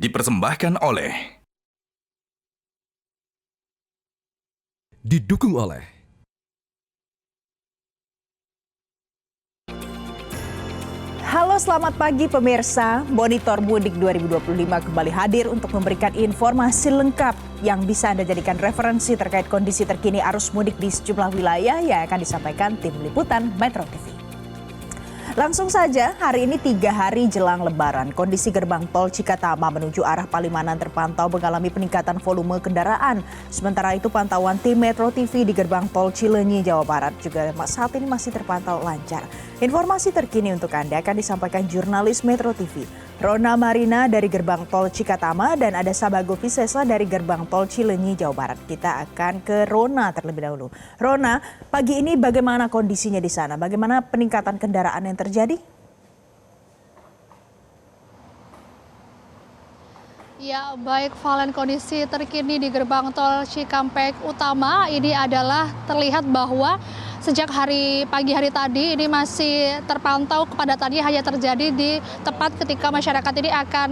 Dipersembahkan oleh Didukung oleh Halo, selamat pagi pemirsa. Monitor Mudik 2025 kembali hadir untuk memberikan informasi lengkap yang bisa Anda jadikan referensi terkait kondisi terkini arus mudik di sejumlah wilayah yang akan disampaikan tim liputan Metro TV. Langsung saja, hari ini 3 hari jelang Lebaran, kondisi gerbang tol Cikatama menuju arah Palimanan terpantau mengalami peningkatan volume kendaraan. Sementara itu pantauan tim Metro TV di gerbang tol Cileunyi, Jawa Barat juga saat ini masih terpantau lancar. Informasi terkini untuk Anda akan disampaikan jurnalis Metro TV, Rona Marina dari gerbang tol Cikatama dan ada Sabago Visesa dari gerbang tol Cileunyi, Jawa Barat. Kita akan ke Rona terlebih dahulu. Rona, pagi ini bagaimana kondisinya di sana? Bagaimana peningkatan kendaraan yang terjadi? Ya, baik Valen, kondisi terkini di gerbang tol Cikampek Utama ini adalah terlihat bahwa sejak pagi hari tadi ini masih terpantau kepadatannya hanya terjadi di tepat ketika masyarakat ini akan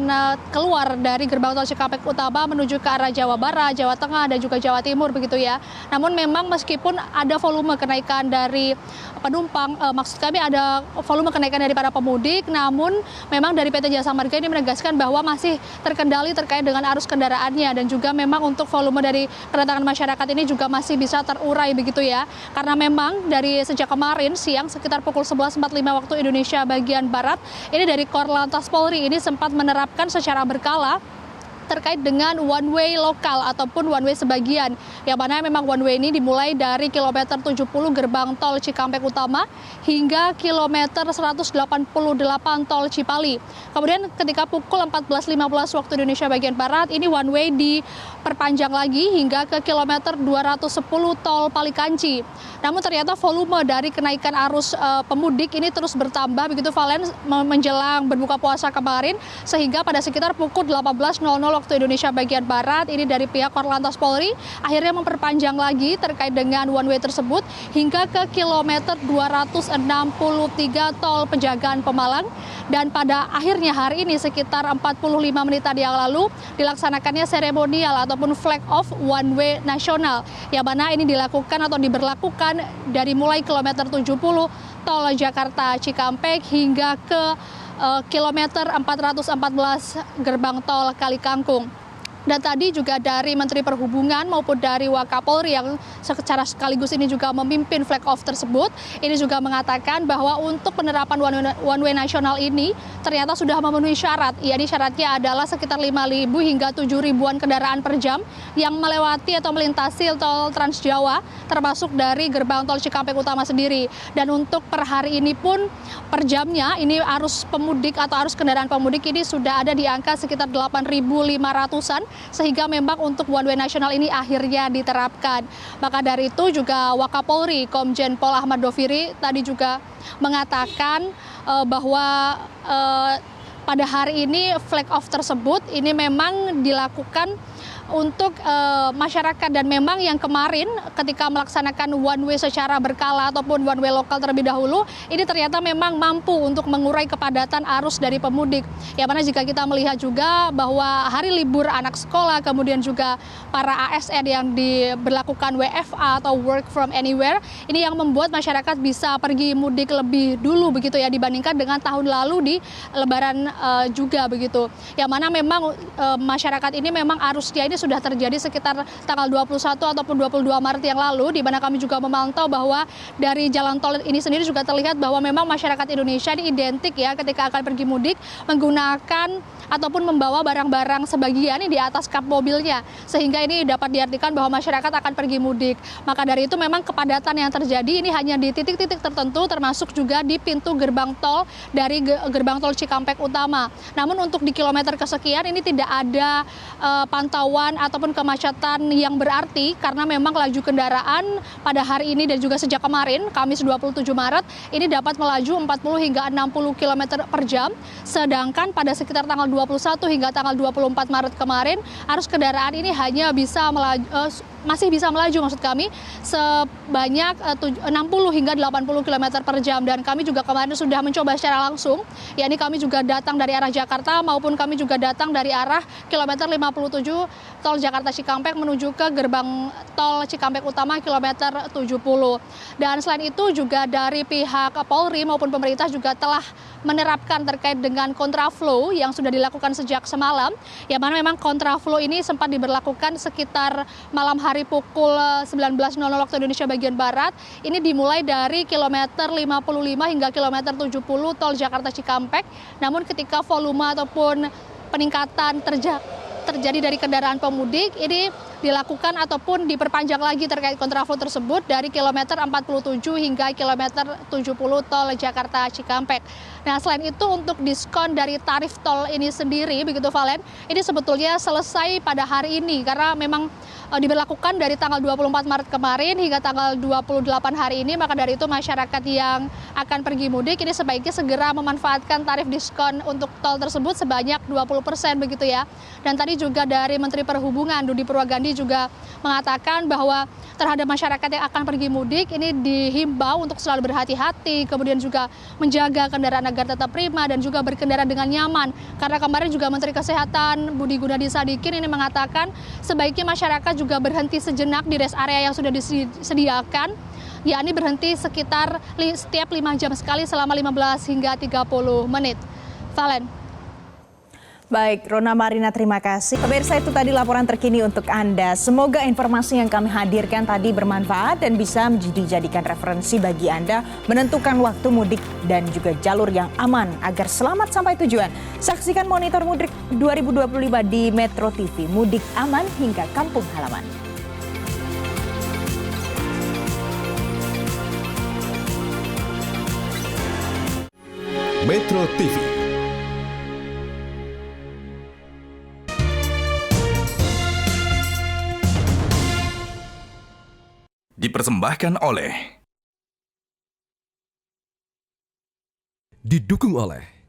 keluar dari gerbang tol Cikampek Utama menuju ke arah Jawa Barat, Jawa Tengah dan juga Jawa Timur begitu ya. Namun memang meskipun ada volume kenaikan dari penumpang, maksud kami ada volume kenaikan dari para pemudik, namun memang dari PT Jasa Marga ini menegaskan bahwa masih terkendali terkait dengan arus kendaraannya dan juga memang untuk volume dari kedatangan masyarakat ini juga masih bisa terurai begitu ya. Karena memang dari sejak kemarin siang sekitar pukul 11.45 waktu Indonesia bagian Barat, ini dari Korlantas Polri ini sempat menerapkan secara berkala terkait dengan one way lokal ataupun one way sebagian. Yang mana memang one way ini dimulai dari kilometer 70 gerbang tol Cikampek Utama hingga kilometer 188 tol Cipali. Kemudian ketika pukul 14.15 waktu Indonesia bagian Barat, ini one way diperpanjang lagi hingga ke kilometer 210 tol Palikanci. Namun ternyata volume dari kenaikan arus pemudik ini terus bertambah begitu Valen menjelang berbuka puasa kemarin, sehingga pada sekitar pukul 18.00 waktu Indonesia bagian Barat ini dari pihak Korlantas Polri akhirnya memperpanjang lagi terkait dengan one way tersebut hingga ke kilometer 263 tol Pejagaan Pemalang, dan pada akhirnya hari ini sekitar 45 menitan yang lalu dilaksanakannya seremonial ataupun flag off one way nasional yang mana ini dilakukan atau diberlakukan dari mulai kilometer 70 tol Jakarta Cikampek hingga ke kilometer 414 gerbang tol Kali Kangkung. Dan tadi juga dari Menteri Perhubungan maupun dari Wakapolri yang secara sekaligus ini juga memimpin flag off tersebut, ini juga mengatakan bahwa untuk penerapan one way nasional ini ternyata sudah memenuhi syarat. Yakni syaratnya adalah sekitar 5.000 hingga 7.000-an kendaraan per jam yang melewati atau melintasi tol Trans Jawa, termasuk dari gerbang tol Cikampek Utama sendiri. Dan untuk per hari ini pun per jamnya ini arus pemudik atau arus kendaraan pemudik ini sudah ada di angka sekitar 8.500-an, sehingga memang untuk one way nasional ini akhirnya diterapkan. Maka dari itu juga Wakapolri Komjen Pol Ahmad Doviri tadi juga mengatakan bahwa pada hari ini flag off tersebut ini memang dilakukan untuk masyarakat, dan memang yang kemarin ketika melaksanakan one way secara berkala ataupun one way lokal terlebih dahulu ini ternyata memang mampu untuk mengurai kepadatan arus dari pemudik. Yang mana jika kita melihat juga bahwa hari libur anak sekolah, kemudian juga para ASN yang diberlakukan WFA atau work from anywhere, ini yang membuat masyarakat bisa pergi mudik lebih dulu begitu ya dibandingkan dengan tahun lalu di Lebaran juga begitu. Yang mana memang masyarakat ini memang arusnya ini sudah terjadi sekitar tanggal 21 ataupun 22 Maret yang lalu, di mana kami juga memantau bahwa dari jalan tol ini sendiri juga terlihat bahwa memang masyarakat Indonesia ini identik ya ketika akan pergi mudik menggunakan ataupun membawa barang-barang sebagian di atas kap mobilnya, sehingga ini dapat diartikan bahwa masyarakat akan pergi mudik. Maka dari itu memang kepadatan yang terjadi ini hanya di titik-titik tertentu, termasuk juga di pintu gerbang tol dari gerbang tol Cikampek Utama. Namun untuk di kilometer kesekian ini tidak ada pantauan ataupun kemacetan yang berarti, karena memang laju kendaraan pada hari ini dan juga sejak kemarin Kamis 27 Maret ini dapat melaju 40 hingga 60 km per jam, sedangkan pada sekitar tanggal 21 hingga tanggal 24 Maret kemarin arus kendaraan ini hanya bisa melaju masih bisa melaju maksud kami sebanyak 60 hingga 80 km per jam. Dan kami juga kemarin sudah mencoba secara langsung, yakni kami juga datang dari arah Jakarta maupun kami juga datang dari arah kilometer 57 tol Jakarta Cikampek menuju ke gerbang tol Cikampek Utama kilometer 70. Dan selain itu juga dari pihak Polri maupun pemerintah juga telah menerapkan terkait dengan kontraflow yang sudah dilakukan sejak semalam, yang mana memang kontraflow ini sempat diberlakukan sekitar malam hari pukul 19.00 waktu Indonesia bagian Barat. Ini dimulai dari kilometer 55 hingga kilometer 70 tol Jakarta Cikampek. Namun ketika volume ataupun peningkatan terjadi dari kendaraan pemudik, ini dilakukan ataupun diperpanjang lagi terkait kontraflow tersebut dari kilometer 47 hingga kilometer 70 tol Jakarta Cikampek. Nah, selain itu untuk diskon dari tarif tol ini sendiri, begitu Valen, ini sebetulnya selesai pada hari ini karena memang diberlakukan dari tanggal 24 Maret kemarin hingga tanggal 28 hari ini. Maka dari itu masyarakat yang akan pergi mudik ini sebaiknya segera memanfaatkan tarif diskon untuk tol tersebut sebanyak 20% begitu ya. Dan tadi juga dari Menteri Perhubungan Dudi Purwagandi juga mengatakan bahwa terhadap masyarakat yang akan pergi mudik ini dihimbau untuk selalu berhati-hati, kemudian juga menjaga kendaraan agar tetap prima dan juga berkendara dengan nyaman. Karena kemarin juga Menteri Kesehatan Budi Gunadi Sadikin ini mengatakan sebaiknya masyarakat juga berhenti sejenak di rest area yang sudah disediakan, yakni berhenti sekitar setiap 5 jam sekali selama 15 hingga 30 menit. Valen. Baik, Rona Marina, terima kasih. Pemirsa, itu tadi laporan terkini untuk Anda. Semoga informasi yang kami hadirkan tadi bermanfaat dan bisa dijadikan referensi bagi Anda menentukan waktu mudik dan juga jalur yang aman agar selamat sampai tujuan. Saksikan Monitor Mudik 2025 di Metro TV, mudik aman hingga kampung halaman. Metro TV. Dipersembahkan oleh, didukung oleh